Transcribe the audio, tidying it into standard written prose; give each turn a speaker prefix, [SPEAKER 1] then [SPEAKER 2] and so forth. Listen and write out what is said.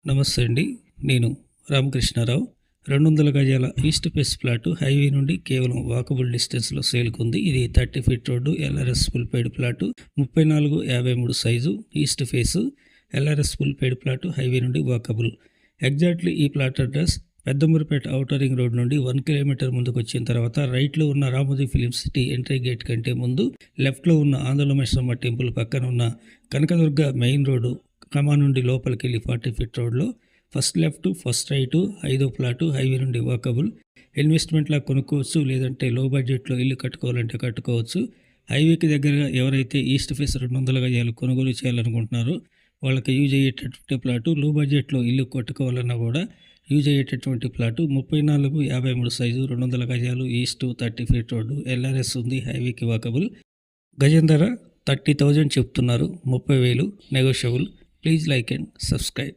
[SPEAKER 1] నమస్తే అండి. నేను రామకృష్ణారావు. 200 గజాల ఈస్ట్ ఫేస్ ప్లాటు హైవే నుండి కేవలం వాకబుల్ డిస్టెన్స్‌లో సేల్‌కుంది. ఇది 30 feet road, LRS full paid plot, 34/53 size, east face, LRS full paid plot, highway నుండి వాకబుల్. ఎగ్జాక్ట్లీ ఈ plot address Peddamurupeta outer ring road నుండి 1 కిలోమీటర్ ముందుకు వచ్చిన తర్వాత రైట్లో ఉన్న Ramoji film city entry gate కంటే ముందు, లెఫ్ట్లో ఉన్న ఆంధ్రలమేశ్వరమ్మ టెంపుల్ పక్కన ఉన్న కనకదుర్గ మెయిన్ రోడ్డు కమా నుండి లోపలికి 40 ఫీట్ రోడ్లో ఫస్ట్ లెఫ్ట్, ఫస్ట్ రైటు, 5వ ప్లాటు, హైవే నుండి వాకబుల్. ఇన్వెస్ట్మెంట్లా కొనుక్కోవచ్చు, లేదంటే లో బడ్జెట్లో ఇల్లు కట్టుకోవాలంటే కట్టుకోవచ్చు. హైవేకి దగ్గరగా ఎవరైతే ఈస్ట్ ఫేస్ 200 గజాలు కొనుగోలు చేయాలనుకుంటున్నారో వాళ్ళకి యూజ్ అయ్యేటటువంటి ప్లాటు, లో బడ్జెట్లో ఇల్లు కట్టుకోవాలన్నా కూడా యూజ్ అయ్యేటటువంటి ప్లాటు, 34/53 సైజు, 200 గజాలు, ఈస్ట్ 30 ఫీట్ రోడ్డు, ఎల్ఆర్ఎస్ ఉంది, హైవేకి వాకబుల్. గజం ధర 30,000 చెప్తున్నారు. 30,000 negotiable. Please like and subscribe.